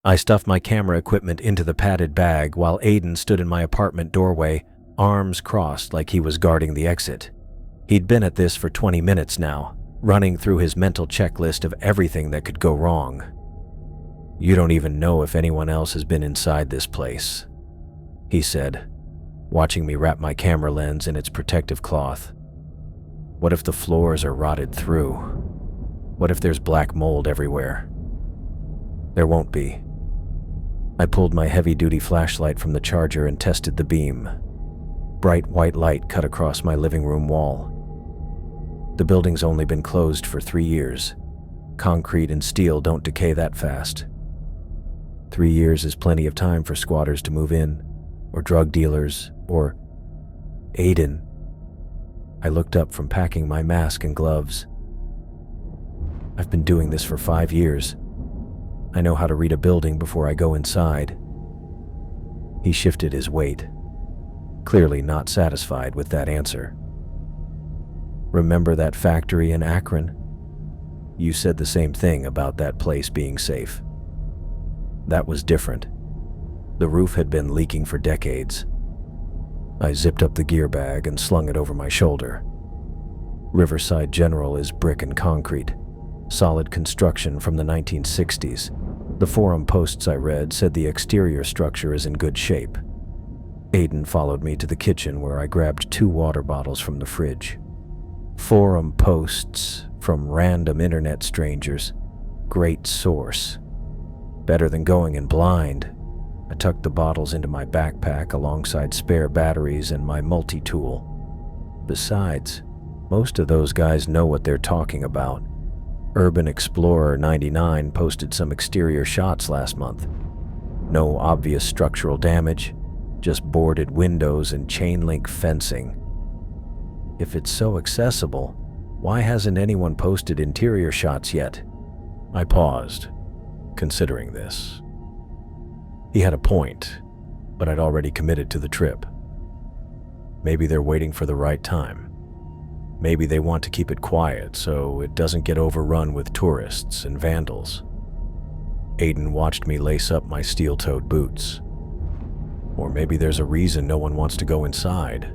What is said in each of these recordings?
I stuffed my camera equipment into the padded bag while Aiden stood in my apartment doorway, arms crossed like he was guarding the exit. He'd been at this for 20 minutes now, running through his mental checklist of everything that could go wrong. "You don't even know if anyone else has been inside this place," he said, watching me wrap my camera lens in its protective cloth. "What if the floors are rotted through? What if there's black mold everywhere?" "There won't be." I pulled my heavy-duty flashlight from the charger and tested the beam. Bright white light cut across my living room wall. The building's only been closed for 3 years. Concrete and steel don't decay that fast. 3 years is plenty of time for squatters to move in, or drug dealers, or... Aiden. I looked up from packing my mask and gloves. "I've been doing this for 5 years. I know how to read a building before I go inside." He shifted his weight, clearly not satisfied with that answer. "Remember that factory in Akron? You said the same thing about that place being safe. That was different. The roof had been leaking for decades." I zipped up the gear bag and slung it over my shoulder. Riverside General is brick and concrete, solid construction from the 1960s. The forum posts I read said the exterior structure is in good shape. Aiden followed me to the kitchen where I grabbed 2 water bottles from the fridge. Forum posts from random internet strangers. Great source. Better than going in blind. I tucked the bottles into my backpack alongside spare batteries and my multi-tool. Besides, most of those guys know what they're talking about. Urban Explorer 99 posted some exterior shots last month. No obvious structural damage, just boarded windows and chain-link fencing. If it's so accessible, why hasn't anyone posted interior shots yet? I paused, considering this. He had a point, but I'd already committed to the trip. Maybe they're waiting for the right time. Maybe they want to keep it quiet so it doesn't get overrun with tourists and vandals. Aiden watched me lace up my steel-toed boots. Or maybe there's a reason no one wants to go inside.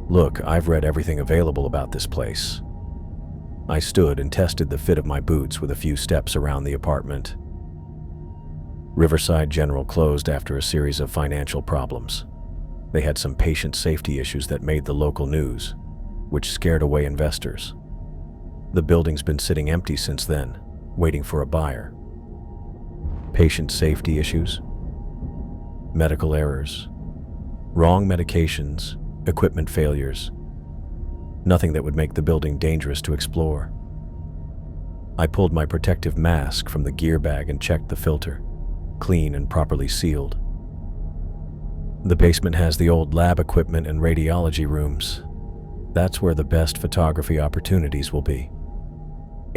Look, I've read everything available about this place. I stood and tested the fit of my boots with a few steps around the apartment. Riverside General closed after a series of financial problems. They had some patient safety issues that made the local news, which scared away investors. The building's been sitting empty since then, waiting for a buyer. Patient safety issues, medical errors, wrong medications, equipment failures. Nothing that would make the building dangerous to explore. I pulled my protective mask from the gear bag and checked the filter, clean and properly sealed. The basement has the old lab equipment and radiology rooms. That's where the best photography opportunities will be.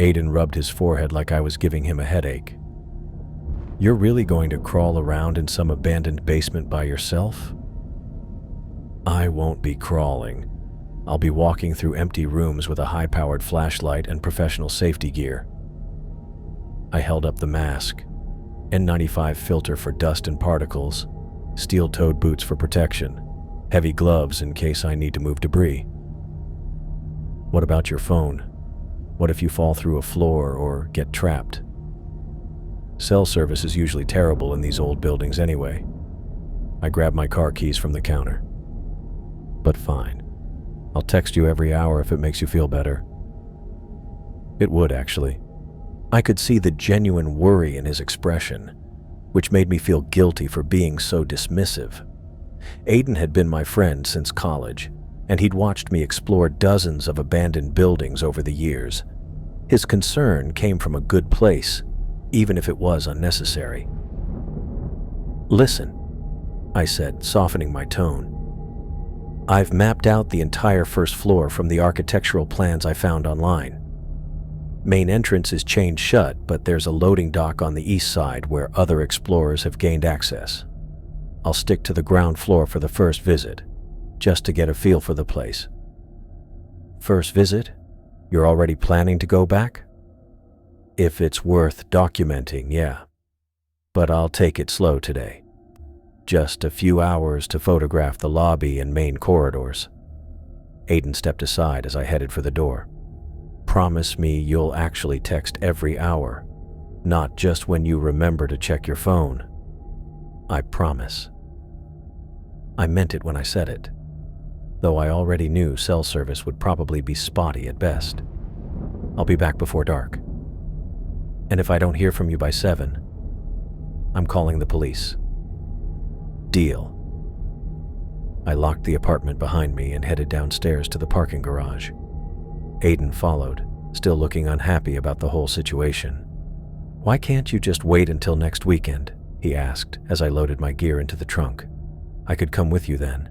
Aiden rubbed his forehead like I was giving him a headache. "You're really going to crawl around in some abandoned basement by yourself?" "I won't be crawling. I'll be walking through empty rooms with a high-powered flashlight and professional safety gear." I held up the mask, N95 filter for dust and particles, steel-toed boots for protection, heavy gloves in case I need to move debris. "What about your phone? What if you fall through a floor or get trapped?" "Cell service is usually terrible in these old buildings anyway." I grabbed my car keys from the counter. "But fine. I'll text you every hour if it makes you feel better." It would, actually. I could see the genuine worry in his expression, which made me feel guilty for being so dismissive. Aiden had been my friend since college, and he'd watched me explore dozens of abandoned buildings over the years. His concern came from a good place, even if it was unnecessary. "Listen," I said, softening my tone. "I've mapped out the entire first floor from the architectural plans I found online. Main entrance is chained shut, but there's a loading dock on the east side where other explorers have gained access. I'll stick to the ground floor for the first visit, just to get a feel for the place." "First visit? You're already planning to go back?" "If it's worth documenting, yeah. but I'll take it slow today. Just a few hours to photograph the lobby and main corridors. Aiden stepped aside as I headed for the door. Promise me you'll actually text every hour, not just when you remember to check your phone. I promise. I meant it when I said it, though I already knew cell service would probably be spotty at best. I'll be back before dark. And if I don't hear from you by 7, I'm calling the police. Deal. I locked the apartment behind me and headed downstairs to the parking garage. Aiden followed, still looking unhappy about the whole situation. Why can't you just wait until next weekend? He asked as I loaded my gear into the trunk. I could come with you then.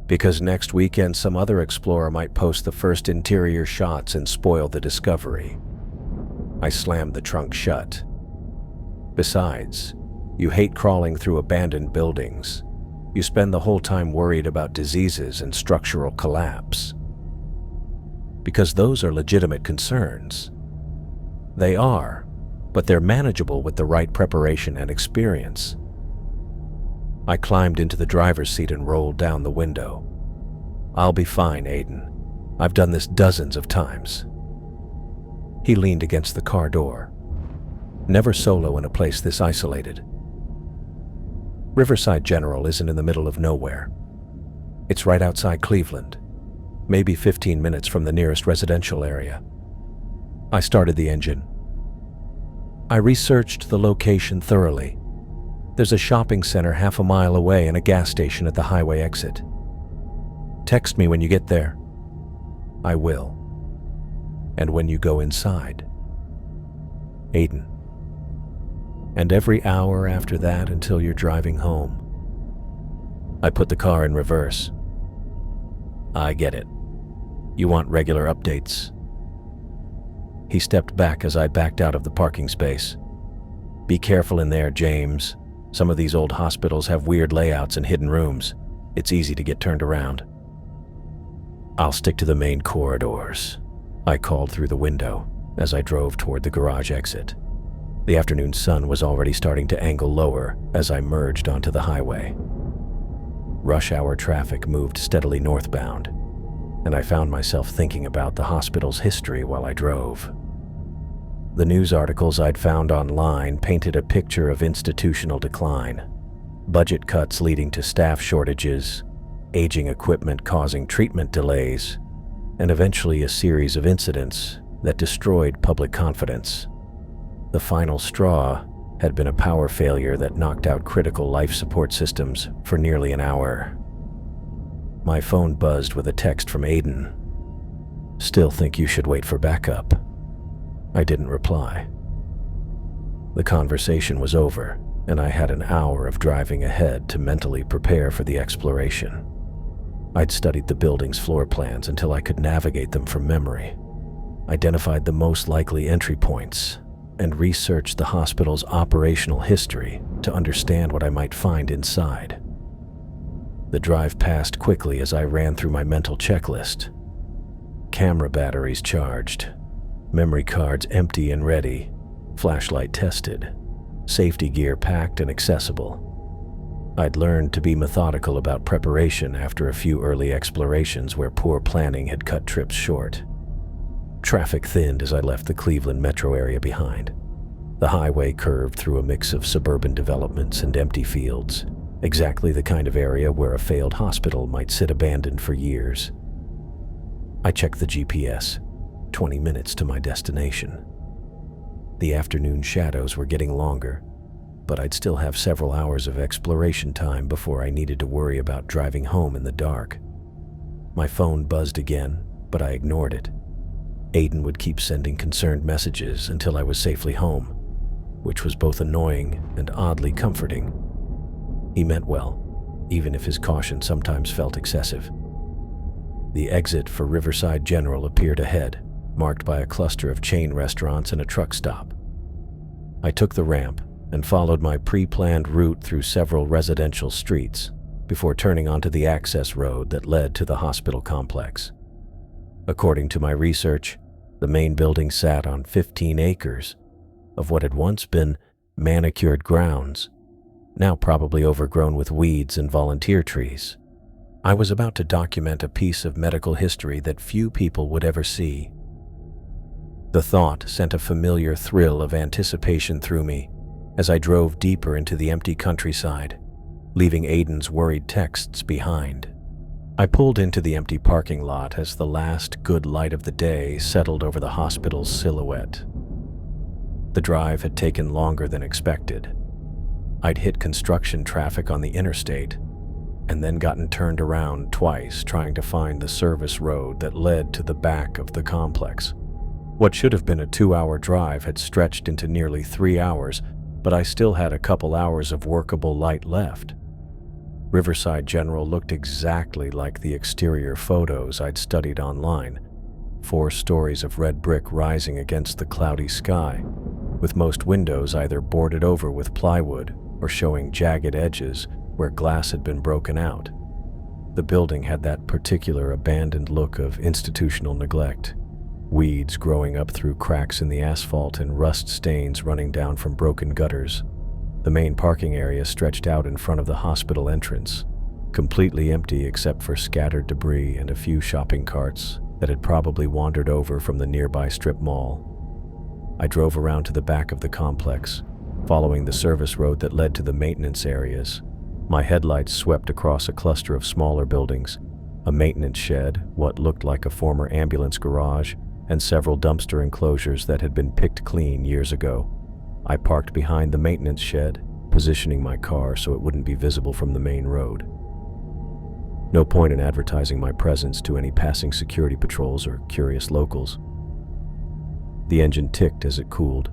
Because next weekend some other explorer might post the first interior shots and spoil the discovery. I slammed the trunk shut. Besides, you hate crawling through abandoned buildings. You spend the whole time worried about diseases and structural collapse. Because those are legitimate concerns. They are, but they're manageable with the right preparation and experience. I climbed into the driver's seat and rolled down the window. I'll be fine, Aiden. I've done this dozens of times. He leaned against the car door. Never solo in a place this isolated. Riverside General isn't in the middle of nowhere. It's right outside Cleveland, maybe 15 minutes from the nearest residential area. I started the engine. I researched the location thoroughly. There's a shopping center half a mile away and a gas station at the highway exit. Text me when you get there. I will. And when you go inside. Aiden. And every hour after that until you're driving home. I put the car in reverse. I get it. You want regular updates. He stepped back as I backed out of the parking space. Be careful in there, James. Some of these old hospitals have weird layouts and hidden rooms. It's easy to get turned around. I'll stick to the main corridors, I called through the window as I drove toward the garage exit. The afternoon sun was already starting to angle lower as I merged onto the highway. Rush hour traffic moved steadily northbound, and I found myself thinking about the hospital's history while I drove. The news articles I'd found online painted a picture of institutional decline, budget cuts leading to staff shortages, aging equipment causing treatment delays, and eventually a series of incidents that destroyed public confidence. The final straw had been a power failure that knocked out critical life support systems for nearly an hour. My phone buzzed with a text from Aiden. Still think you should wait for backup. I didn't reply. The conversation was over, and I had an hour of driving ahead to mentally prepare for the exploration. I'd studied the building's floor plans until I could navigate them from memory, identified the most likely entry points, and researched the hospital's operational history to understand what I might find inside. The drive passed quickly as I ran through my mental checklist. Camera batteries charged, memory cards empty and ready, flashlight tested, safety gear packed and accessible. I'd learned to be methodical about preparation after a few early explorations where poor planning had cut trips short. Traffic thinned as I left the Cleveland metro area behind. The highway curved through a mix of suburban developments and empty fields, exactly the kind of area where a failed hospital might sit abandoned for years. I checked the GPS, 20 minutes to my destination. The afternoon shadows were getting longer, but I'd still have several hours of exploration time before I needed to worry about driving home in the dark. My phone buzzed again, but I ignored it. Aiden would keep sending concerned messages until I was safely home, which was both annoying and oddly comforting. He meant well, even if his caution sometimes felt excessive. The exit for Riverside General appeared ahead, marked by a cluster of chain restaurants and a truck stop. I took the ramp and followed my pre-planned route through several residential streets before turning onto the access road that led to the hospital complex. According to my research, the main building sat on 15 acres of what had once been manicured grounds, now probably overgrown with weeds and volunteer trees. I was about to document a piece of medical history that few people would ever see. The thought sent a familiar thrill of anticipation through me as I drove deeper into the empty countryside, leaving Aiden's worried texts behind. I pulled into the empty parking lot as the last good light of the day settled over the hospital's silhouette. The drive had taken longer than expected. I'd hit construction traffic on the interstate and then gotten turned around twice trying to find the service road that led to the back of the complex. What should have been a 2-hour drive had stretched into nearly 3 hours, but I still had a couple hours of workable light left. Riverside General looked exactly like the exterior photos I'd studied online. 4 stories of red brick rising against the cloudy sky, with most windows either boarded over with plywood or showing jagged edges where glass had been broken out. The building had that particular abandoned look of institutional neglect. Weeds growing up through cracks in the asphalt and rust stains running down from broken gutters. The main parking area stretched out in front of the hospital entrance, completely empty except for scattered debris and a few shopping carts that had probably wandered over from the nearby strip mall. I drove around to the back of the complex, following the service road that led to the maintenance areas. My headlights swept across a cluster of smaller buildings, a maintenance shed, what looked like a former ambulance garage, and several dumpster enclosures that had been picked clean years ago. I parked behind the maintenance shed, positioning my car so it wouldn't be visible from the main road. No point in advertising my presence to any passing security patrols or curious locals. The engine ticked as it cooled,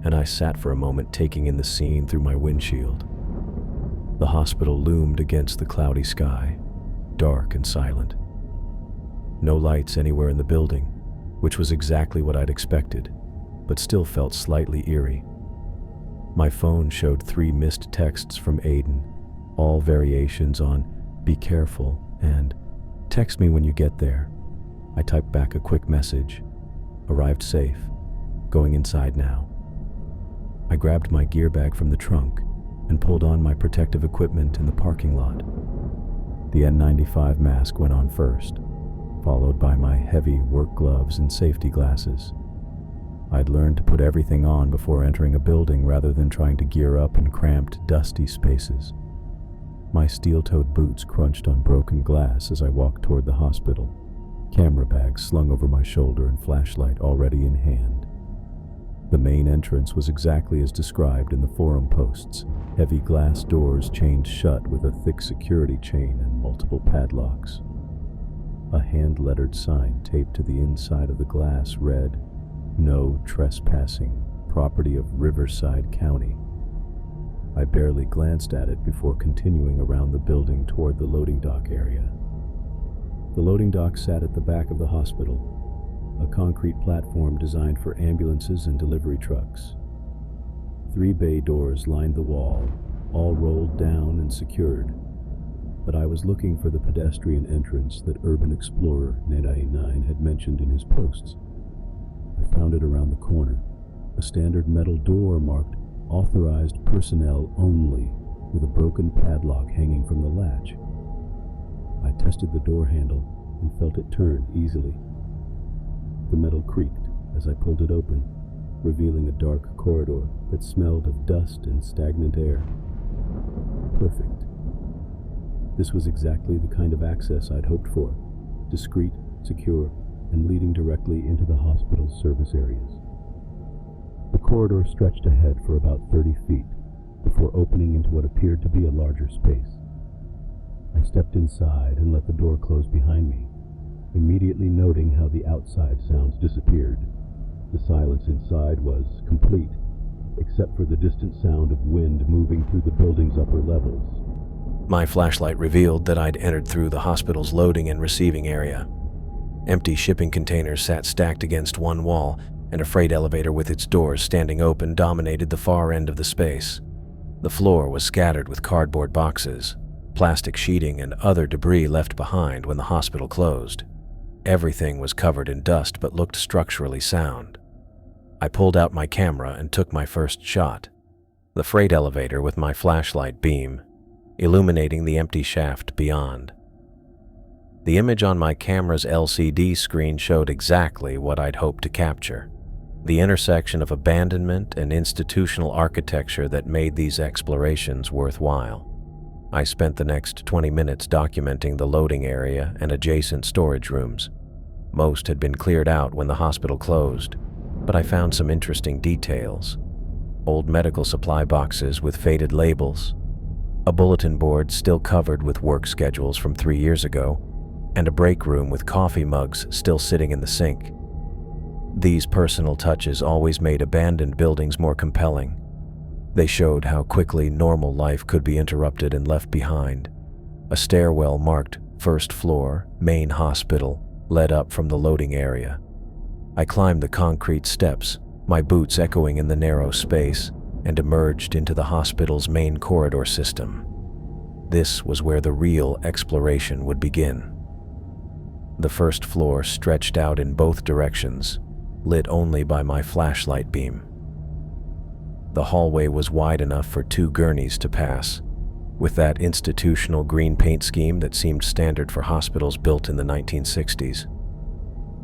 and I sat for a moment taking in the scene through my windshield. The hospital loomed against the cloudy sky, dark and silent. No lights anywhere in the building, which was exactly what I'd expected, but still felt slightly eerie. My phone showed 3 missed texts from Aiden, all variations on "be careful" and "text me when you get there." I typed back a quick message. "Arrived safe. Going inside now." I grabbed my gear bag from the trunk and pulled on my protective equipment in the parking lot. The N95 mask went on first, followed by my heavy work gloves and safety glasses. I'd learned to put everything on before entering a building rather than trying to gear up in cramped, dusty spaces. My steel-toed boots crunched on broken glass as I walked toward the hospital, camera bag slung over my shoulder and flashlight already in hand. The main entrance was exactly as described in the forum posts, heavy glass doors chained shut with a thick security chain and multiple padlocks. A hand-lettered sign taped to the inside of the glass read, "No trespassing, property of Riverside County." I barely glanced at it before continuing around the building toward the loading dock area. The loading dock sat at the back of the hospital, a concrete platform designed for ambulances and delivery trucks. 3 bay doors lined the wall, all rolled down and secured, but I was looking for the pedestrian entrance that urban explorer Neda9 had mentioned in his posts. I found it around the corner, a standard metal door marked "Authorized Personnel Only," with a broken padlock hanging from the latch. I tested the door handle and felt it turn easily. The metal creaked as I pulled it open, revealing a dark corridor that smelled of dust and stagnant air. Perfect. This was exactly the kind of access I'd hoped for, discreet, secure, and leading directly into the hospital's service areas. The corridor stretched ahead for about 30 feet before opening into what appeared to be a larger space. I stepped inside and let the door close behind me, immediately noting how the outside sounds disappeared. The silence inside was complete, except for the distant sound of wind moving through the building's upper levels. My flashlight revealed that I'd entered through the hospital's loading and receiving area. Empty shipping containers sat stacked against one wall, and a freight elevator with its doors standing open dominated the far end of the space. The floor was scattered with cardboard boxes, plastic sheeting, and other debris left behind when the hospital closed. Everything was covered in dust but looked structurally sound. I pulled out my camera and took my first shot. the freight elevator with my flashlight beam, illuminating the empty shaft beyond. The image on my camera's LCD screen showed exactly what I'd hoped to capture, the intersection of abandonment and institutional architecture that made these explorations worthwhile. I spent the next 20 minutes documenting the loading area and adjacent storage rooms. Most had been cleared out when the hospital closed, but I found some interesting details. Old medical supply boxes with faded labels, a bulletin board still covered with work schedules from 3 years ago, and a break room with coffee mugs still sitting in the sink. These personal touches always made abandoned buildings more compelling. They showed how quickly normal life could be interrupted and left behind. A stairwell marked first floor, main hospital, led up from the loading area. I climbed the concrete steps, my boots echoing in the narrow space, and emerged into the hospital's main corridor system. This was where the real exploration would begin. The first floor stretched out in both directions, lit only by my flashlight beam. The hallway was wide enough for 2 gurneys to pass, with that institutional green paint scheme that seemed standard for hospitals built in the 1960s.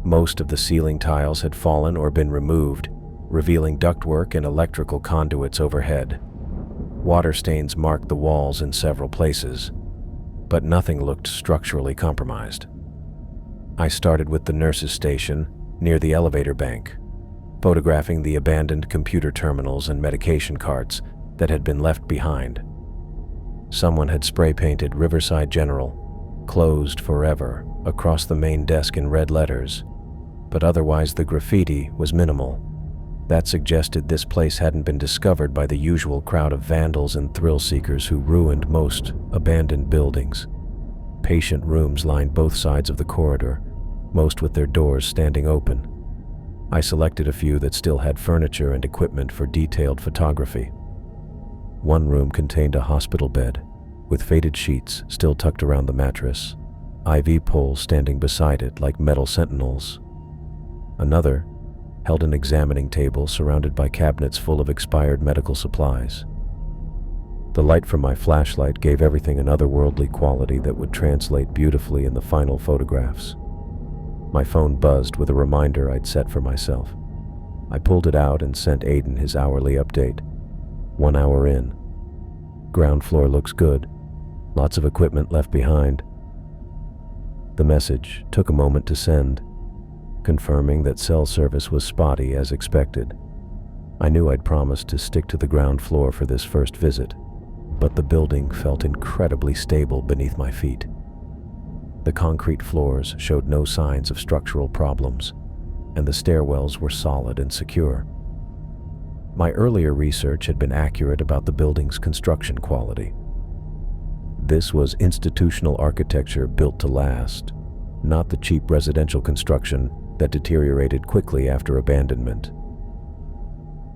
Most of the ceiling tiles had fallen or been removed, revealing ductwork and electrical conduits overhead. Water stains marked the walls in several places, but nothing looked structurally compromised. I started with the nurses' station near the elevator bank, photographing the abandoned computer terminals and medication carts that had been left behind. Someone had spray-painted Riverside General, closed forever, across the main desk in red letters, but otherwise the graffiti was minimal. That suggested this place hadn't been discovered by the usual crowd of vandals and thrill-seekers who ruined most abandoned buildings. Patient rooms lined both sides of the corridor, most with their doors standing open. I selected a few that still had furniture and equipment for detailed photography. One room contained a hospital bed, with faded sheets still tucked around the mattress, IV poles standing beside it like metal sentinels. Another held an examining table surrounded by cabinets full of expired medical supplies. The light from my flashlight gave everything an otherworldly quality that would translate beautifully in the final photographs. My phone buzzed with a reminder I'd set for myself. I pulled it out and sent Aiden his hourly update. 1 hour in. Ground floor looks good. Lots of equipment left behind. The message took a moment to send, confirming that cell service was spotty as expected. I knew I'd promised to stick to the ground floor for this first visit, but the building felt incredibly stable beneath my feet. The concrete floors showed no signs of structural problems, and the stairwells were solid and secure. My earlier research had been accurate about the building's construction quality. This was institutional architecture built to last, not the cheap residential construction that deteriorated quickly after abandonment.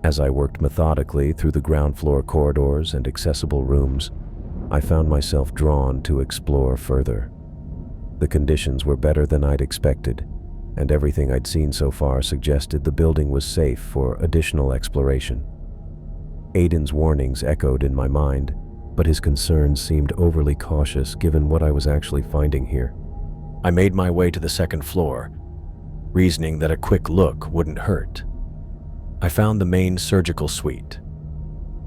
As I worked methodically through the ground floor corridors and accessible rooms, I found myself drawn to explore further. The conditions were better than I'd expected, and everything I'd seen so far suggested the building was safe for additional exploration. Aiden's warnings echoed in my mind, but his concerns seemed overly cautious given what I was actually finding here. I made my way to the second floor, reasoning that a quick look wouldn't hurt. I found the main surgical suite,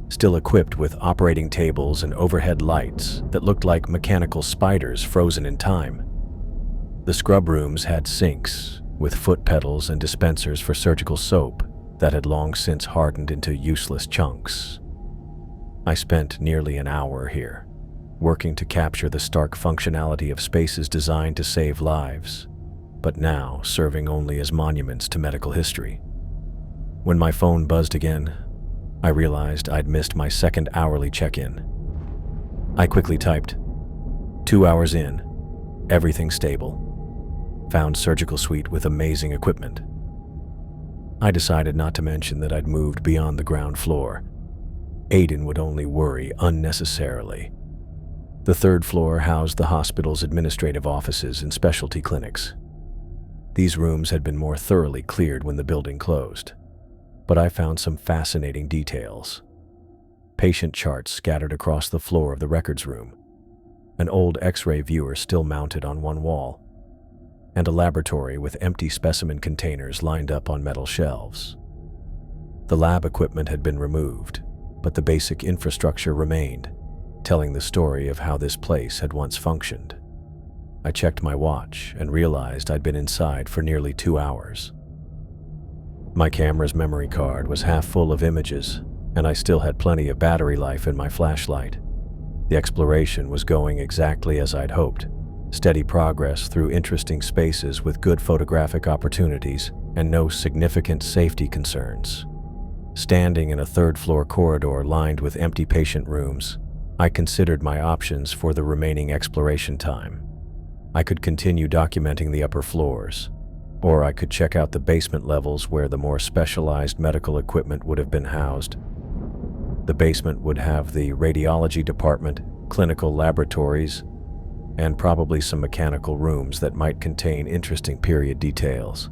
still equipped with operating tables and overhead lights that looked like mechanical spiders frozen in time. The scrub rooms had sinks with foot pedals and dispensers for surgical soap that had long since hardened into useless chunks. I spent nearly an hour here, working to capture the stark functionality of spaces designed to save lives, but now serving only as monuments to medical history. When my phone buzzed again, I realized I'd missed my second hourly check-in. I quickly typed, 2 hours in, everything stable. Found surgical suite with amazing equipment. I decided not to mention that I'd moved beyond the ground floor. Aiden would only worry unnecessarily. The third floor housed the hospital's administrative offices and specialty clinics. These rooms had been more thoroughly cleared when the building closed, but I found some fascinating details. patient charts scattered across the floor of the records room, an old X-ray viewer still mounted on one wall, and a laboratory with empty specimen containers lined up on metal shelves. The lab equipment had been removed, but the basic infrastructure remained, telling the story of how this place had once functioned. I checked my watch and realized I'd been inside for nearly 2 hours. My camera's memory card was half full of images, and I still had plenty of battery life in my flashlight. The exploration was going exactly as I'd hoped. Steady progress through interesting spaces with good photographic opportunities and no significant safety concerns. Standing in a third-floor corridor lined with empty patient rooms, I considered my options for the remaining exploration time. I could continue documenting the upper floors, or I could check out the basement levels where the more specialized medical equipment would have been housed. The basement would have the radiology department, clinical laboratories, and probably some mechanical rooms that might contain interesting period details.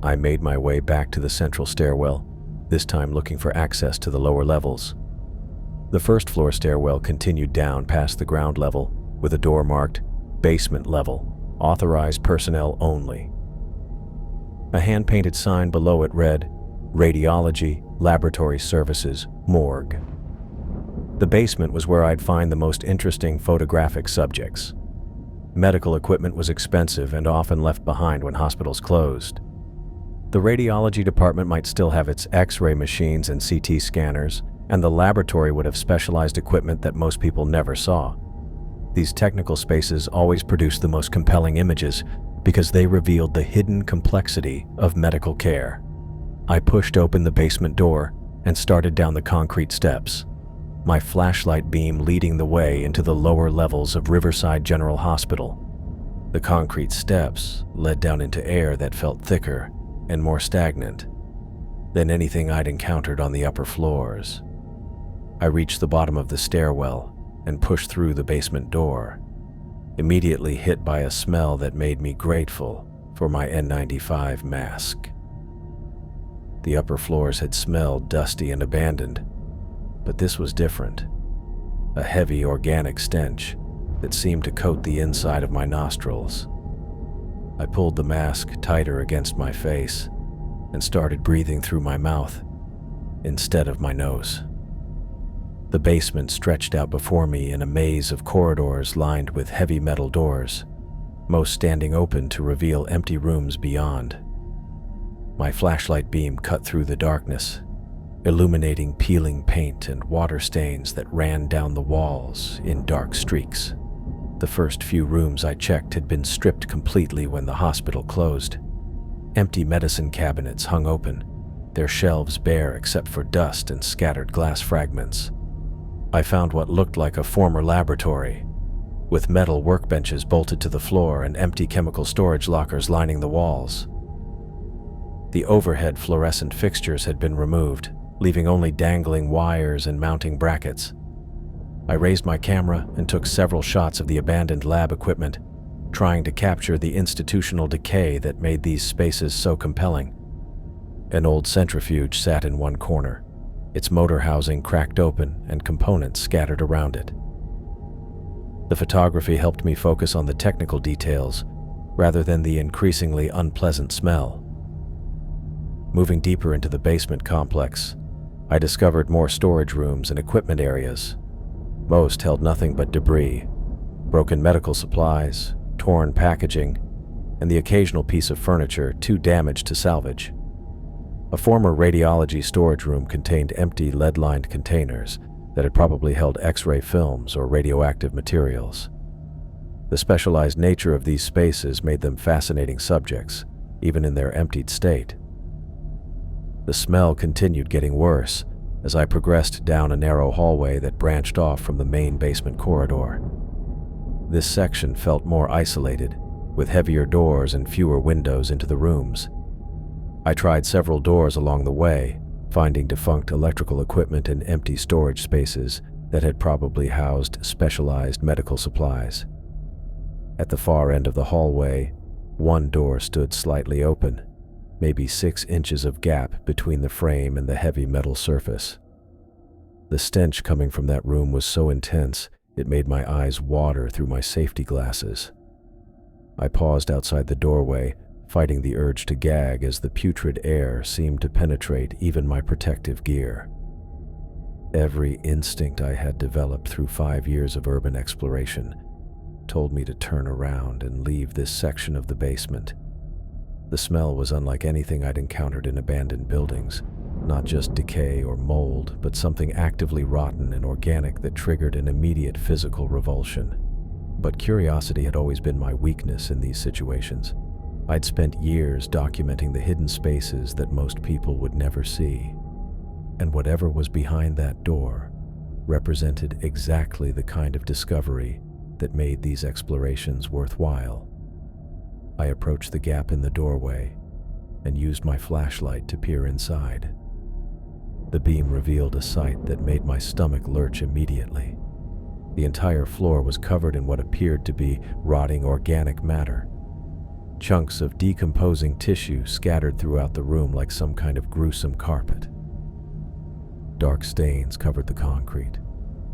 I made my way back to the central stairwell, this time looking for access to the lower levels. The first floor stairwell continued down past the ground level, with a door marked "Basement Level, Authorized Personnel Only." A hand-painted sign below it read, "Radiology, Laboratory Services, Morgue." The basement was where I'd find the most interesting photographic subjects. Medical equipment was expensive and often left behind when hospitals closed. The radiology department might still have its X-ray machines and CT scanners, and the laboratory would have specialized equipment that most people never saw. These technical spaces always produced the most compelling images because they revealed the hidden complexity of medical care. I pushed open the basement door and started down the concrete steps, my flashlight beam leading the way into the lower levels of Riverside General Hospital. The concrete steps led down into air that felt thicker and more stagnant than anything I'd encountered on the upper floors. I reached the bottom of the stairwell and pushed through the basement door, immediately hit by a smell that made me grateful for my N95 mask. The upper floors had smelled dusty and abandoned, but this was different. A heavy organic stench that seemed to coat the inside of my nostrils. I pulled the mask tighter against my face and started breathing through my mouth instead of my nose. The basement stretched out before me in a maze of corridors lined with heavy metal doors, most standing open to reveal empty rooms beyond. My flashlight beam cut through the darkness, illuminating peeling paint and water stains that ran down the walls in dark streaks. The first few rooms I checked had been stripped completely when the hospital closed. Empty medicine cabinets hung open, their shelves bare except for dust and scattered glass fragments. I found what looked like a former laboratory, with metal workbenches bolted to the floor and empty chemical storage lockers lining the walls. The overhead fluorescent fixtures had been removed, leaving only dangling wires and mounting brackets. I raised my camera and took several shots of the abandoned lab equipment, trying to capture the institutional decay that made these spaces so compelling. An old centrifuge sat in one corner, its motor housing cracked open and components scattered around it. The photography helped me focus on the technical details rather than the increasingly unpleasant smell. Moving deeper into the basement complex, I discovered more storage rooms and equipment areas. Most held nothing but debris, broken medical supplies, torn packaging, and the occasional piece of furniture too damaged to salvage. A former radiology storage room contained empty lead-lined containers that had probably held X-ray films or radioactive materials. The specialized nature of these spaces made them fascinating subjects, even in their emptied state. The smell continued getting worse as I progressed down a narrow hallway that branched off from the main basement corridor. This section felt more isolated, with heavier doors and fewer windows into the rooms. I tried several doors along the way, finding defunct electrical equipment and empty storage spaces that had probably housed specialized medical supplies. At the far end of the hallway, one door stood slightly open, maybe 6 inches of gap between the frame and the heavy metal surface. The stench coming from that room was so intense, it made my eyes water through my safety glasses. I paused outside the doorway, fighting the urge to gag as the putrid air seemed to penetrate even my protective gear. Every instinct I had developed through 5 years of urban exploration told me to turn around and leave this section of the basement. The smell was unlike anything I'd encountered in abandoned buildings, not just decay or mold, but something actively rotten and organic that triggered an immediate physical revulsion. But curiosity had always been my weakness in these situations. I'd spent years documenting the hidden spaces that most people would never see. And whatever was behind that door represented exactly the kind of discovery that made these explorations worthwhile. I approached the gap in the doorway and used my flashlight to peer inside. The beam revealed a sight that made my stomach lurch immediately. The entire floor was covered in what appeared to be rotting organic matter. Chunks of decomposing tissue scattered throughout the room like some kind of gruesome carpet. Dark stains covered the concrete,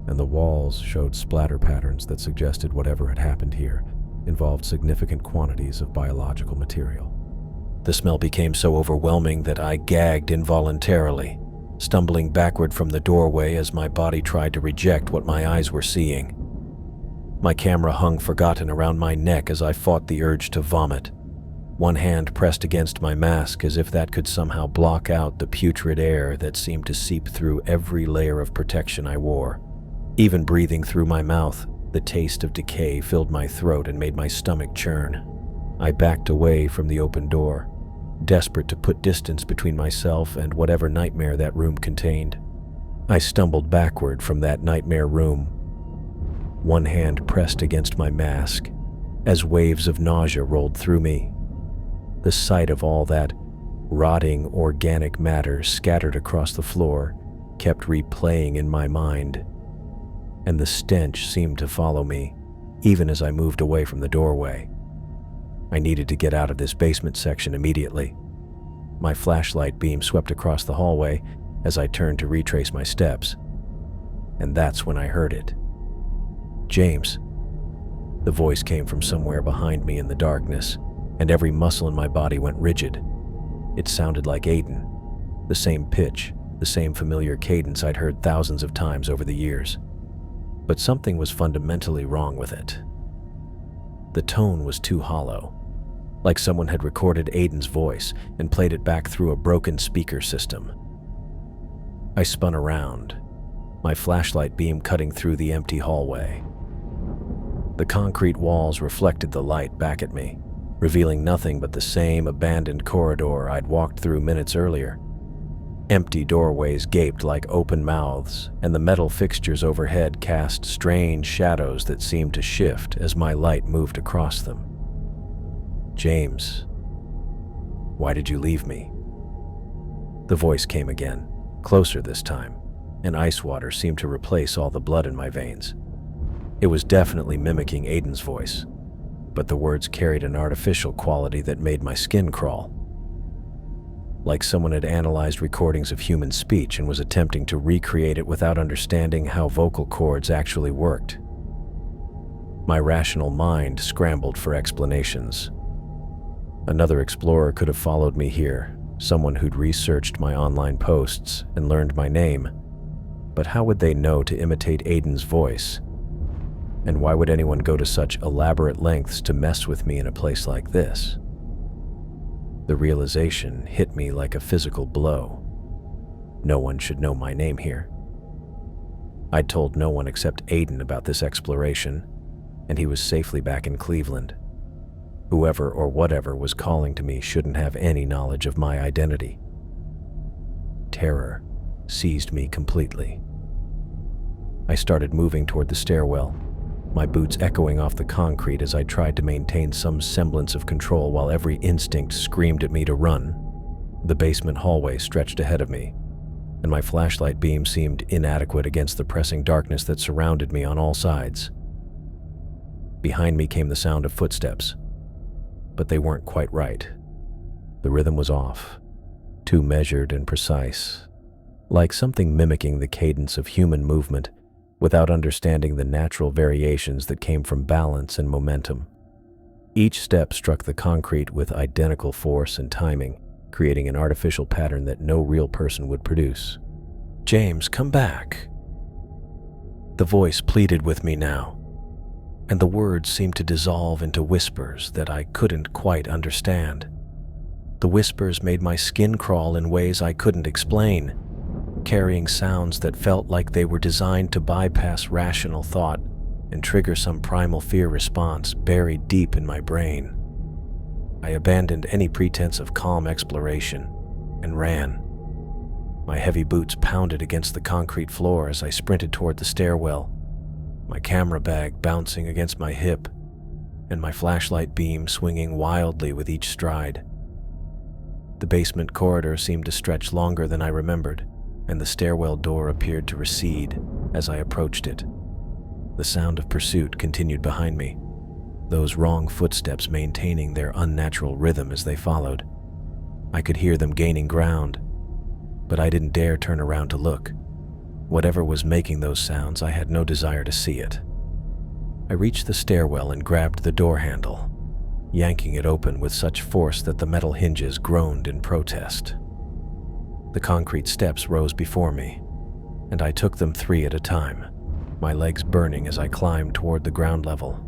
and the walls showed splatter patterns that suggested whatever had happened here involved significant quantities of biological material. The smell became so overwhelming that I gagged involuntarily, stumbling backward from the doorway as my body tried to reject what my eyes were seeing. My camera hung forgotten around my neck as I fought the urge to vomit. One hand pressed against my mask as if that could somehow block out the putrid air that seemed to seep through every layer of protection I wore. Even breathing through my mouth, the taste of decay filled my throat and made my stomach churn. I backed away from the open door, desperate to put distance between myself and whatever nightmare that room contained. I stumbled backward from that nightmare room, one hand pressed against my mask, as waves of nausea rolled through me. The sight of all that rotting organic matter scattered across the floor kept replaying in my mind, and the stench seemed to follow me, even as I moved away from the doorway. I needed to get out of this basement section immediately. My flashlight beam swept across the hallway as I turned to retrace my steps, and that's when I heard it. "James." The voice came from somewhere behind me in the darkness, and every muscle in my body went rigid. It sounded like Aiden, the same pitch, the same familiar cadence I'd heard thousands of times over the years. But something was fundamentally wrong with it. The tone was too hollow, like someone had recorded Aiden's voice and played it back through a broken speaker system. I spun around, my flashlight beam cutting through the empty hallway. The concrete walls reflected the light back at me, revealing nothing but the same abandoned corridor I'd walked through minutes earlier. Empty doorways gaped like open mouths, and the metal fixtures overhead cast strange shadows that seemed to shift as my light moved across them. "James, why did you leave me?" The voice came again, closer this time, and ice water seemed to replace all the blood in my veins. It was definitely mimicking Aiden's voice, but the words carried an artificial quality that made my skin crawl. Like someone had analyzed recordings of human speech and was attempting to recreate it without understanding how vocal cords actually worked. My rational mind scrambled for explanations. Another explorer could have followed me here, someone who'd researched my online posts and learned my name. But how would they know to imitate Aiden's voice? And why would anyone go to such elaborate lengths to mess with me in a place like this? The realization hit me like a physical blow. No one should know my name here. I'd told no one except Aiden about this exploration, and he was safely back in Cleveland. Whoever or whatever was calling to me shouldn't have any knowledge of my identity. Terror seized me completely. I started moving toward the stairwell, my boots echoing off the concrete as I tried to maintain some semblance of control while every instinct screamed at me to run. The basement hallway stretched ahead of me, and my flashlight beam seemed inadequate against the pressing darkness that surrounded me on all sides. Behind me came the sound of footsteps, but they weren't quite right. The rhythm was off, too measured and precise, like something mimicking the cadence of human movement without understanding the natural variations that came from balance and momentum. Each step struck the concrete with identical force and timing, creating an artificial pattern that no real person would produce. "James, come back." The voice pleaded with me now, and the words seemed to dissolve into whispers that I couldn't quite understand. The whispers made my skin crawl in ways I couldn't explain, carrying sounds that felt like they were designed to bypass rational thought and trigger some primal fear response buried deep in my brain. I abandoned any pretense of calm exploration and ran. My heavy boots pounded against the concrete floor as I sprinted toward the stairwell, my camera bag bouncing against my hip and my flashlight beam swinging wildly with each stride. The basement corridor seemed to stretch longer than I remembered, and the stairwell door appeared to recede as I approached it. The sound of pursuit continued behind me, those wrong footsteps maintaining their unnatural rhythm as they followed. I could hear them gaining ground, but I didn't dare turn around to look. Whatever was making those sounds, I had no desire to see it. I reached the stairwell and grabbed the door handle, yanking it open with such force that the metal hinges groaned in protest. The concrete steps rose before me, and I took them 3 at a time, my legs burning as I climbed toward the ground level.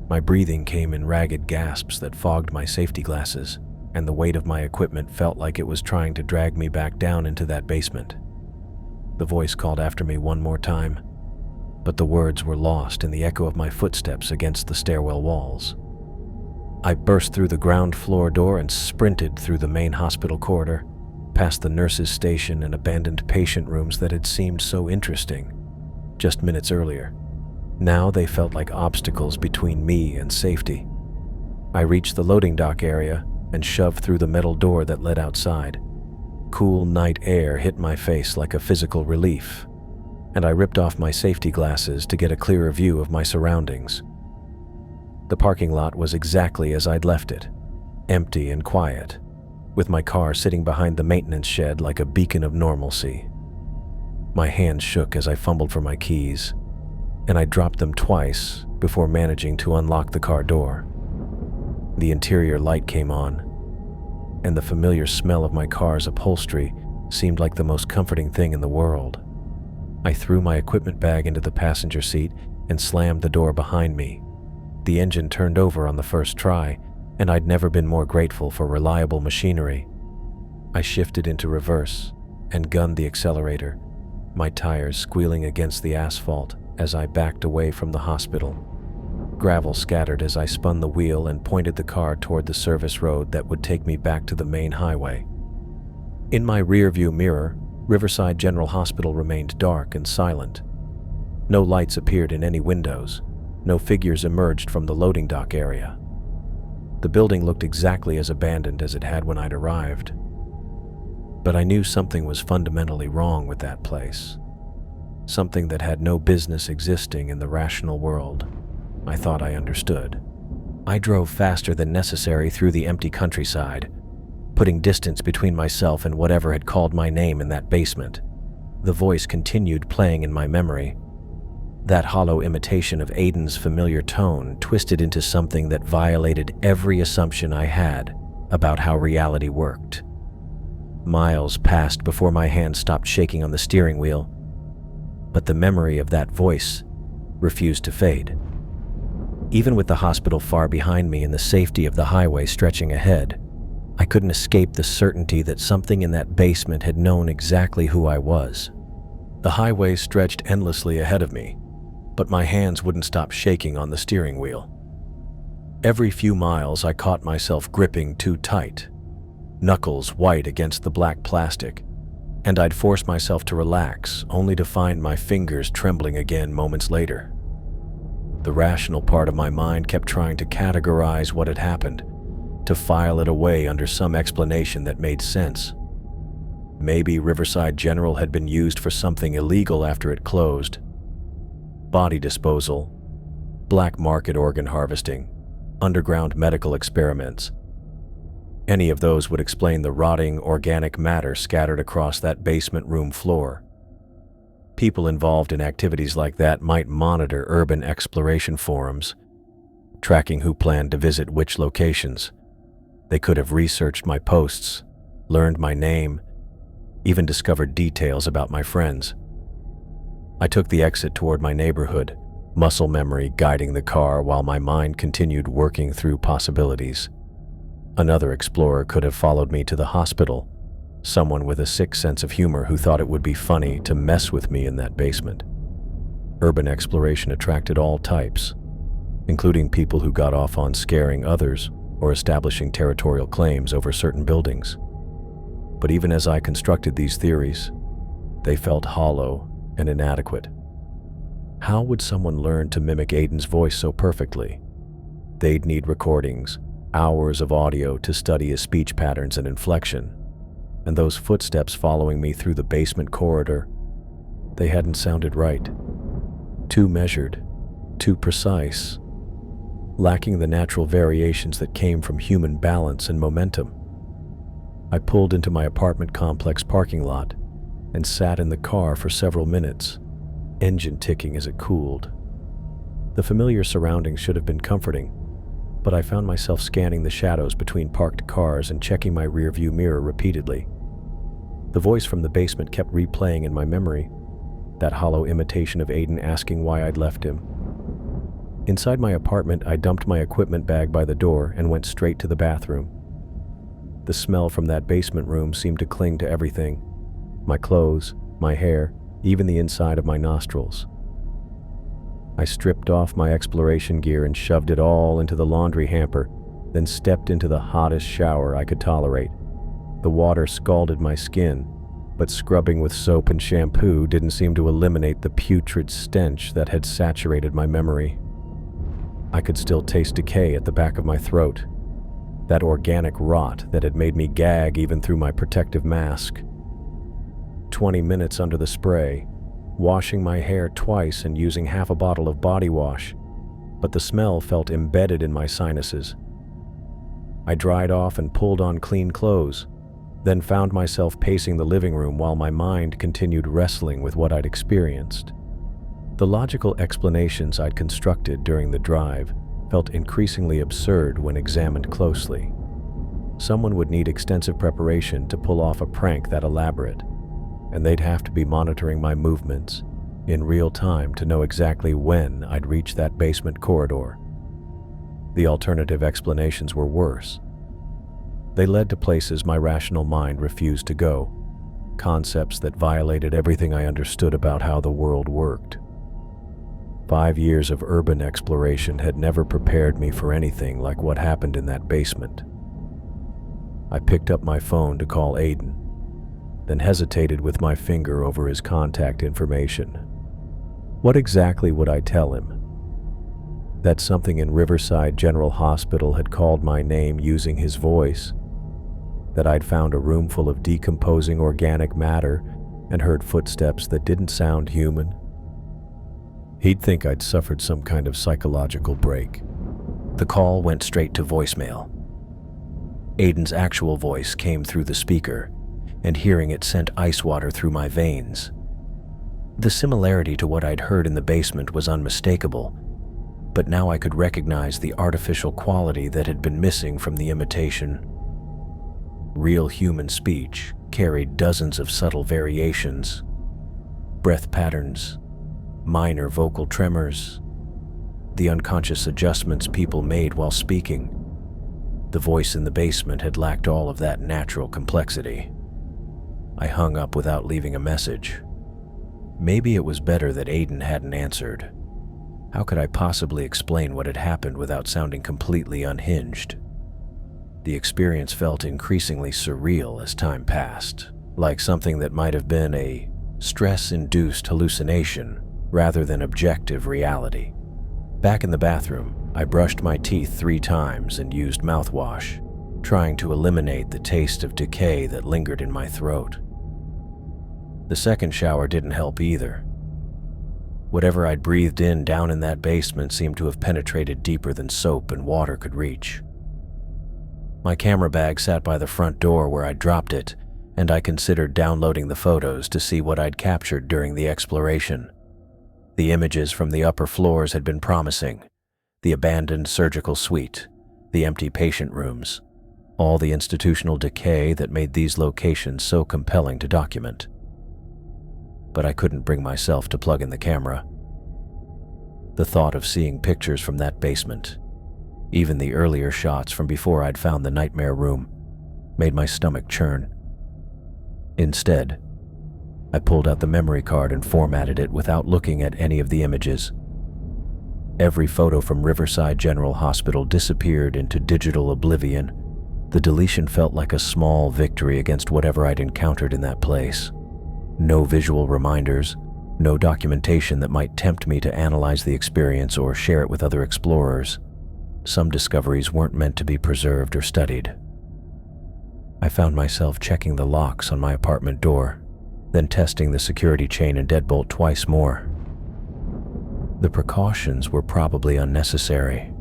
My breathing came in ragged gasps that fogged my safety glasses, and the weight of my equipment felt like it was trying to drag me back down into that basement. The voice called after me one more time, but the words were lost in the echo of my footsteps against the stairwell walls. I burst through the ground floor door and sprinted through the main hospital corridor, past the nurses' station and abandoned patient rooms that had seemed so interesting just minutes earlier. Now they felt like obstacles between me and safety. I reached the loading dock area and shoved through the metal door that led outside. Cool night air hit my face like a physical relief, and I ripped off my safety glasses to get a clearer view of my surroundings. The parking lot was exactly as I'd left it, empty and quiet, with my car sitting behind the maintenance shed like a beacon of normalcy. My hands shook as I fumbled for my keys, and I dropped them twice before managing to unlock the car door. The interior light came on, and the familiar smell of my car's upholstery seemed like the most comforting thing in the world. I threw my equipment bag into the passenger seat and slammed the door behind me. The engine turned over on the first try, and I'd never been more grateful for reliable machinery. I shifted into reverse and gunned the accelerator, my tires squealing against the asphalt as I backed away from the hospital. Gravel scattered as I spun the wheel and pointed the car toward the service road that would take me back to the main highway. In my rearview mirror, Riverside General Hospital remained dark and silent. No lights appeared in any windows. No figures emerged from the loading dock area. The building looked exactly as abandoned as it had when I'd arrived. But I knew something was fundamentally wrong with that place. Something that had no business existing in the rational world. I thought I understood. I drove faster than necessary through the empty countryside, putting distance between myself and whatever had called my name in that basement. The voice continued playing in my memory. That hollow imitation of Aiden's familiar tone twisted into something that violated every assumption I had about how reality worked. Miles passed before my hand stopped shaking on the steering wheel, but the memory of that voice refused to fade. Even with the hospital far behind me and the safety of the highway stretching ahead, I couldn't escape the certainty that something in that basement had known exactly who I was. The highway stretched endlessly ahead of me, but my hands wouldn't stop shaking on the steering wheel. Every few miles, I caught myself gripping too tight, knuckles white against the black plastic, and I'd force myself to relax, only to find my fingers trembling again moments later. The rational part of my mind kept trying to categorize what had happened, to file it away under some explanation that made sense. Maybe Riverside General had been used for something illegal after it closed. Body disposal, black market organ harvesting, underground medical experiments. Any of those would explain the rotting organic matter scattered across that basement room floor. People involved in activities like that might monitor urban exploration forums, tracking who planned to visit which locations. They could have researched my posts, learned my name, even discovered details about my friends. I took the exit toward my neighborhood, muscle memory guiding the car while my mind continued working through possibilities. Another explorer could have followed me to the hospital, someone with a sick sense of humor who thought it would be funny to mess with me in that basement. Urban exploration attracted all types, including people who got off on scaring others or establishing territorial claims over certain buildings. But even as I constructed these theories, they felt hollow and inadequate. How would someone learn to mimic Aiden's voice so perfectly? They'd need recordings, hours of audio to study his speech patterns and inflection. And those footsteps following me through the basement corridor, they hadn't sounded right. Too measured, too precise, lacking the natural variations that came from human balance and momentum. I pulled into my apartment complex parking lot and sat in the car for several minutes, engine ticking as it cooled. The familiar surroundings should have been comforting, but I found myself scanning the shadows between parked cars and checking my rearview mirror repeatedly. The voice from the basement kept replaying in my memory, that hollow imitation of Aiden asking why I'd left him. Inside my apartment, I dumped my equipment bag by the door and went straight to the bathroom. The smell from that basement room seemed to cling to everything: my clothes, my hair, even the inside of my nostrils. I stripped off my exploration gear and shoved it all into the laundry hamper, then stepped into the hottest shower I could tolerate. The water scalded my skin, but scrubbing with soap and shampoo didn't seem to eliminate the putrid stench that had saturated my memory. I could still taste decay at the back of my throat, that organic rot that had made me gag even through my protective mask. 20 minutes under the spray, washing my hair twice and using half a bottle of body wash, but the smell felt embedded in my sinuses. I dried off and pulled on clean clothes, then found myself pacing the living room while my mind continued wrestling with what I'd experienced. The logical explanations I'd constructed during the drive felt increasingly absurd when examined closely. Someone would need extensive preparation to pull off a prank that elaborate, and they'd have to be monitoring my movements in real time to know exactly when I'd reach that basement corridor. The alternative explanations were worse. They led to places my rational mind refused to go, concepts that violated everything I understood about how the world worked. 5 years of urban exploration had never prepared me for anything like what happened in that basement. I picked up my phone to call Aiden, then hesitated with my finger over his contact information. What exactly would I tell him? That something in Riverside General Hospital had called my name using his voice? That I'd found a room full of decomposing organic matter and heard footsteps that didn't sound human? He'd think I'd suffered some kind of psychological break. The call went straight to voicemail. Aiden's actual voice came through the speaker, and hearing it sent ice water through my veins. The similarity to what I'd heard in the basement was unmistakable, but now I could recognize the artificial quality that had been missing from the imitation. Real human speech carried dozens of subtle variations, breath patterns, minor vocal tremors, the unconscious adjustments people made while speaking. The voice in the basement had lacked all of that natural complexity. I hung up without leaving a message. Maybe it was better that Aiden hadn't answered. How could I possibly explain what had happened without sounding completely unhinged? The experience felt increasingly surreal as time passed, like something that might have been a stress-induced hallucination rather than objective reality. Back in the bathroom, I brushed my teeth 3 times and used mouthwash, trying to eliminate the taste of decay that lingered in my throat. The second shower didn't help either. Whatever I'd breathed in down in that basement seemed to have penetrated deeper than soap and water could reach. My camera bag sat by the front door where I'd dropped it, and I considered downloading the photos to see what I'd captured during the exploration. The images from the upper floors had been promising. The abandoned surgical suite, the empty patient rooms, all the institutional decay that made these locations so compelling to document. But I couldn't bring myself to plug in the camera. The thought of seeing pictures from that basement, even the earlier shots from before I'd found the nightmare room, made my stomach churn. Instead, I pulled out the memory card and formatted it without looking at any of the images. Every photo from Riverside General Hospital disappeared into digital oblivion. The deletion felt like a small victory against whatever I'd encountered in that place. No visual reminders, no documentation that might tempt me to analyze the experience or share it with other explorers. Some discoveries weren't meant to be preserved or studied. I found myself checking the locks on my apartment door, then testing the security chain and deadbolt twice more. The precautions were probably unnecessary.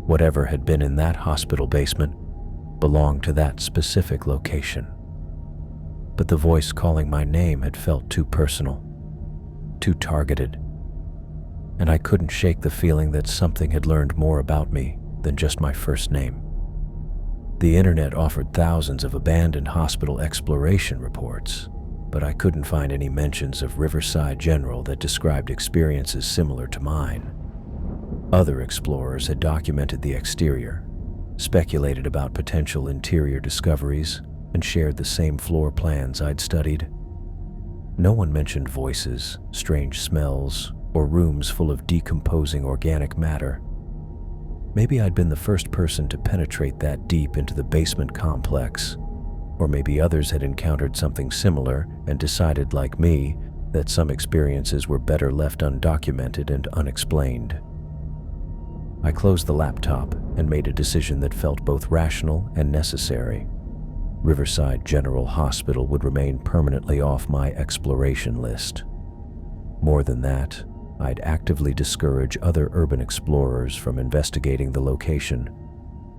Whatever had been in that hospital basement belonged to that specific location. But the voice calling my name had felt too personal, too targeted, and I couldn't shake the feeling that something had learned more about me than just my first name. The internet offered thousands of abandoned hospital exploration reports, but I couldn't find any mentions of Riverside General that described experiences similar to mine. Other explorers had documented the exterior, speculated about potential interior discoveries, and shared the same floor plans I'd studied. No one mentioned voices, strange smells, or rooms full of decomposing organic matter. Maybe I'd been the first person to penetrate that deep into the basement complex, or maybe others had encountered something similar and decided, like me, that some experiences were better left undocumented and unexplained. I closed the laptop and made a decision that felt both rational and necessary. Riverside General Hospital would remain permanently off my exploration list. More than that, I'd actively discourage other urban explorers from investigating the location.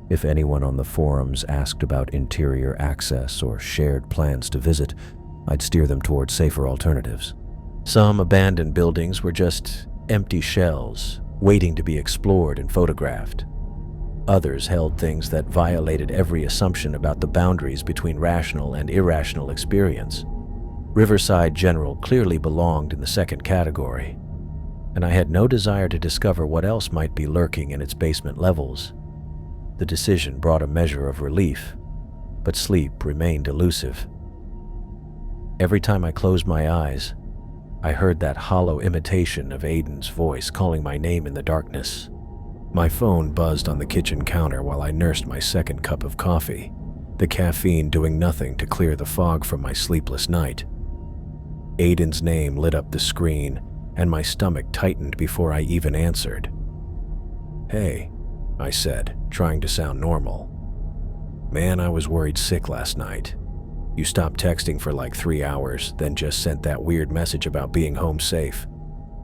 If anyone on the forums asked about interior access or shared plans to visit, I'd steer them toward safer alternatives. Some abandoned buildings were just empty shells, waiting to be explored and photographed. Others held things that violated every assumption about the boundaries between rational and irrational experience. Riverside General clearly belonged in the second category, and I had no desire to discover what else might be lurking in its basement levels. The decision brought a measure of relief, but sleep remained elusive. Every time I closed my eyes, I heard that hollow imitation of Aiden's voice calling my name in the darkness. My phone buzzed on the kitchen counter while I nursed my second cup of coffee, the caffeine doing nothing to clear the fog from my sleepless night. Aiden's name lit up the screen, and my stomach tightened before I even answered. "Hey," I said, trying to sound normal. "Man, I was worried sick last night. You stopped texting for like 3 hours, then just sent that weird message about being home safe.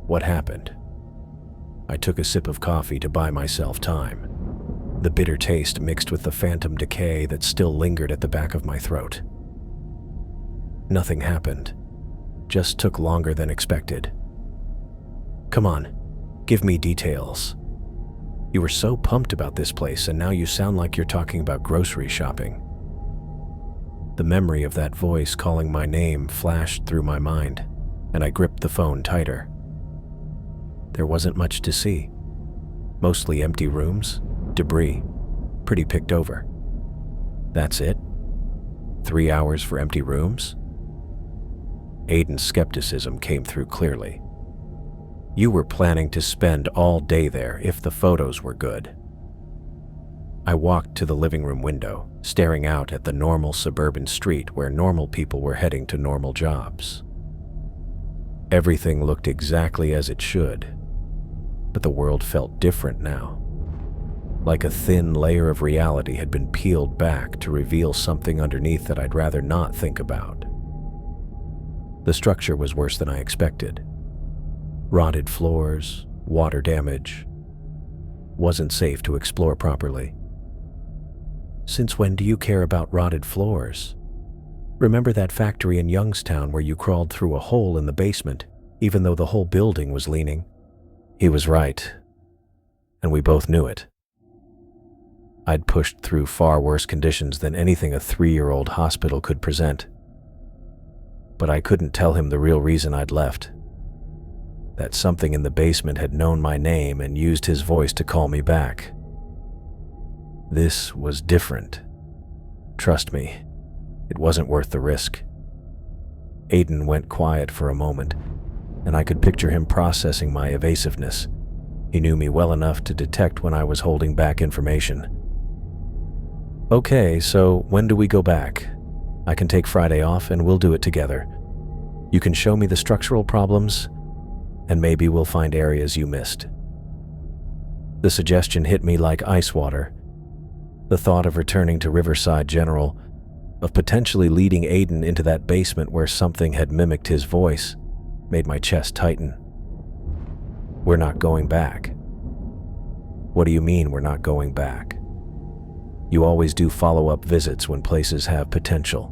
What happened?" I took a sip of coffee to buy myself time. The bitter taste mixed with the phantom decay that still lingered at the back of my throat. Nothing happened. Just took longer than expected. "Come on, give me details. You were so pumped about this place, and now you sound like you're talking about grocery shopping." The memory of that voice calling my name flashed through my mind, and I gripped the phone tighter. There wasn't much to see. Mostly empty rooms, debris, pretty picked over. That's it? 3 hours for empty rooms? Aiden's skepticism came through clearly. "You were planning to spend all day there if the photos were good." I walked to the living room window, staring out at the normal suburban street where normal people were heading to normal jobs. Everything looked exactly as it should, but the world felt different now. Like a thin layer of reality had been peeled back to reveal something underneath that I'd rather not think about. The structure was worse than I expected. Rotted floors, water damage. Wasn't safe to explore properly. Since when do you care about rotted floors? Remember that factory in Youngstown where you crawled through a hole in the basement, even though the whole building was leaning? He was right, and we both knew it. I'd pushed through far worse conditions than anything a 3-year-old hospital could present. But I couldn't tell him the real reason I'd left. That something in the basement had known my name and used his voice to call me back. This was different. Trust me, it wasn't worth the risk. Aiden went quiet for a moment, and I could picture him processing my evasiveness. He knew me well enough to detect when I was holding back information. Okay, so when do we go back? I can take Friday off and we'll do it together. You can show me the structural problems, and maybe we'll find areas you missed. The suggestion hit me like ice water. The thought of returning to Riverside General, of potentially leading Aiden into that basement where something had mimicked his voice, made my chest tighten. We're not going back. What do you mean we're not going back? You always do follow-up visits when places have potential.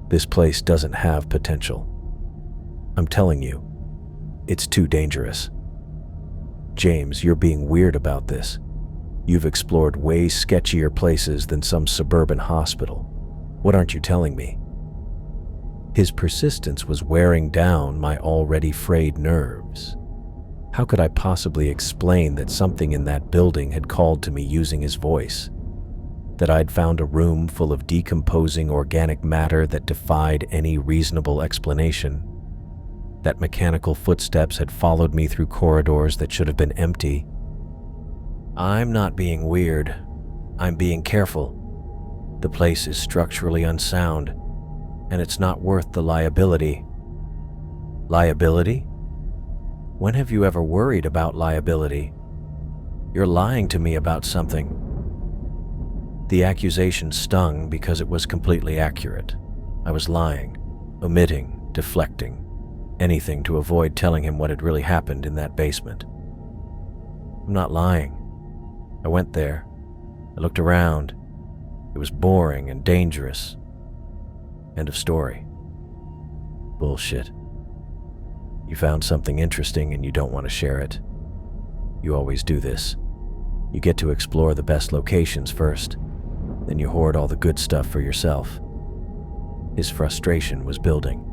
This place doesn't have potential. I'm telling you, it's too dangerous. James, you're being weird about this. You've explored way sketchier places than some suburban hospital. What aren't you telling me? His persistence was wearing down my already frayed nerves. How could I possibly explain that something in that building had called to me using his voice? That I'd found a room full of decomposing organic matter that defied any reasonable explanation? That mechanical footsteps had followed me through corridors that should have been empty? I'm not being weird. I'm being careful. The place is structurally unsound, and it's not worth the liability. Liability? When have you ever worried about liability? You're lying to me about something. The accusation stung because it was completely accurate. I was lying, omitting, deflecting, anything to avoid telling him what had really happened in that basement. I'm not lying. I went there. I looked around. It was boring and dangerous. End of story. Bullshit. You found something interesting and you don't want to share it. You always do this. You get to explore the best locations first, then you hoard all the good stuff for yourself. His frustration was building,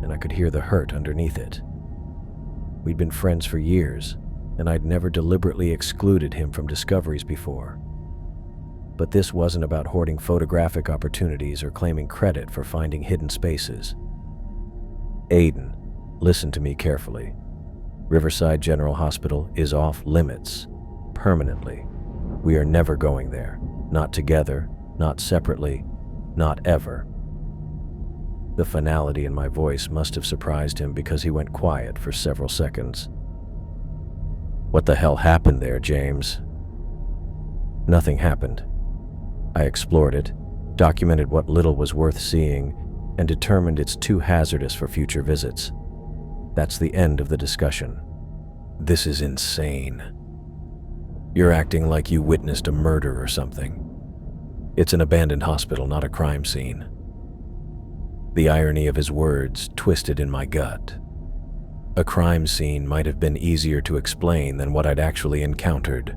and I could hear the hurt underneath it. We'd been friends for years, and I'd never deliberately excluded him from discoveries before. But this wasn't about hoarding photographic opportunities or claiming credit for finding hidden spaces. Aiden, listen to me carefully. Riverside General Hospital is off limits, permanently. We are never going there. Not together, not separately, not ever. The finality in my voice must have surprised him because he went quiet for several seconds. What the hell happened there, James? Nothing happened. I explored it, documented what little was worth seeing, and determined it's too hazardous for future visits. That's the end of the discussion. This is insane. You're acting like you witnessed a murder or something. It's an abandoned hospital, not a crime scene. The irony of his words twisted in my gut. A crime scene might have been easier to explain than what I'd actually encountered.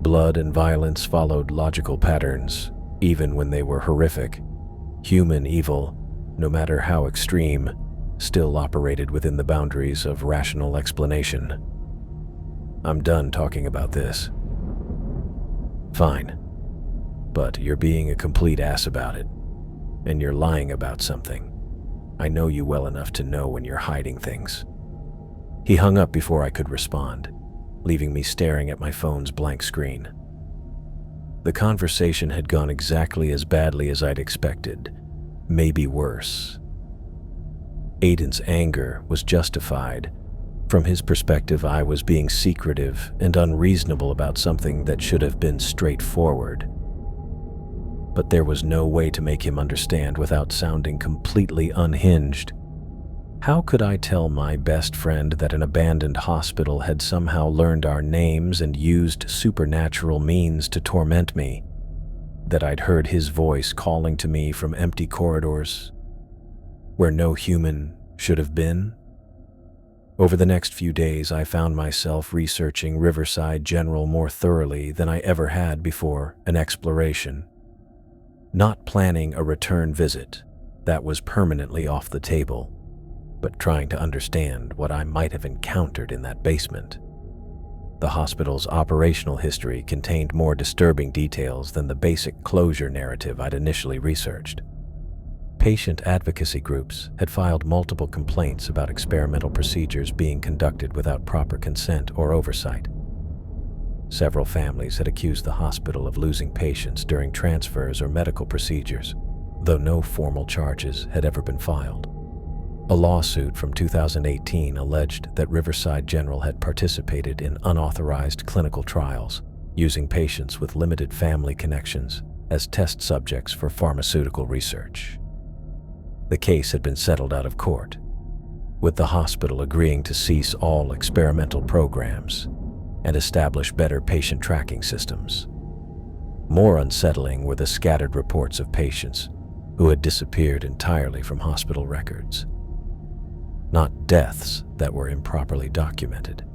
Blood and violence followed logical patterns, even when they were horrific. Human evil, no matter how extreme, still operated within the boundaries of rational explanation. I'm done talking about this. Fine. But you're being a complete ass about it. And you're lying about something. I know you well enough to know when you're hiding things. He hung up before I could respond, leaving me staring at my phone's blank screen. The conversation had gone exactly as badly as I'd expected, maybe worse. Aiden's anger was justified. From his perspective, I was being secretive and unreasonable about something that should have been straightforward. But there was no way to make him understand without sounding completely unhinged. How could I tell my best friend that an abandoned hospital had somehow learned our names and used supernatural means to torment me? That I'd heard his voice calling to me from empty corridors where no human should have been? Over the next few days, I found myself researching Riverside General more thoroughly than I ever had before an exploration. Not planning a return visit, that was permanently off the table, but trying to understand what I might have encountered in that basement. The hospital's operational history contained more disturbing details than the basic closure narrative I'd initially researched. Patient advocacy groups had filed multiple complaints about experimental procedures being conducted without proper consent or oversight. Several families had accused the hospital of losing patients during transfers or medical procedures, though no formal charges had ever been filed. A lawsuit from 2018 alleged that Riverside General had participated in unauthorized clinical trials, using patients with limited family connections as test subjects for pharmaceutical research. The case had been settled out of court, with the hospital agreeing to cease all experimental programs and establish better patient tracking systems. More unsettling were the scattered reports of patients who had disappeared entirely from hospital records. Not deaths that were improperly documented,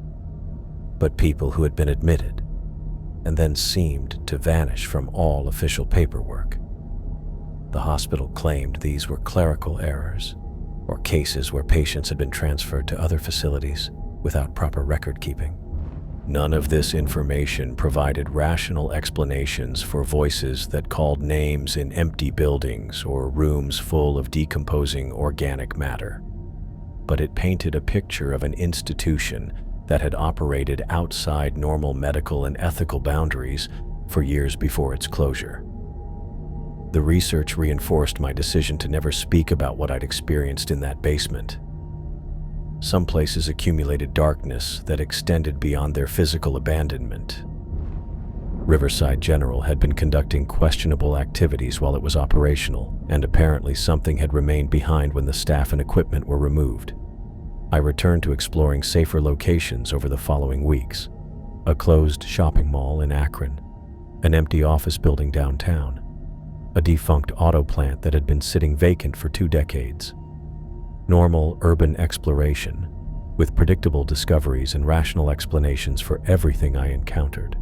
but people who had been admitted and then seemed to vanish from all official paperwork. The hospital claimed these were clerical errors, or cases where patients had been transferred to other facilities without proper record keeping. None of this information provided rational explanations for voices that called names in empty buildings or rooms full of decomposing organic matter. But it painted a picture of an institution that had operated outside normal medical and ethical boundaries for years before its closure. The research reinforced my decision to never speak about what I'd experienced in that basement. Some places accumulated darkness that extended beyond their physical abandonment. Riverside General had been conducting questionable activities while it was operational, and apparently something had remained behind when the staff and equipment were removed. I returned to exploring safer locations over the following weeks. A closed shopping mall in Akron, an empty office building downtown, a defunct auto plant that had been sitting vacant for 2 decades. Normal urban exploration, with predictable discoveries and rational explanations for everything I encountered.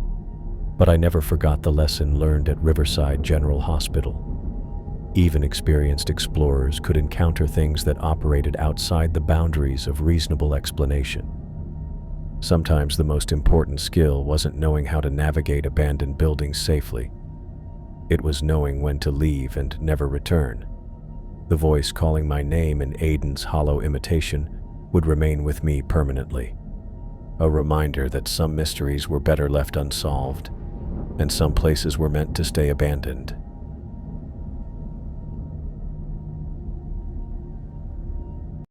But I never forgot the lesson learned at Riverside General Hospital. Even experienced explorers could encounter things that operated outside the boundaries of reasonable explanation. Sometimes the most important skill wasn't knowing how to navigate abandoned buildings safely. It was knowing when to leave and never return. The voice calling my name in Aiden's hollow imitation would remain with me permanently. A reminder that some mysteries were better left unsolved, and some places were meant to stay abandoned.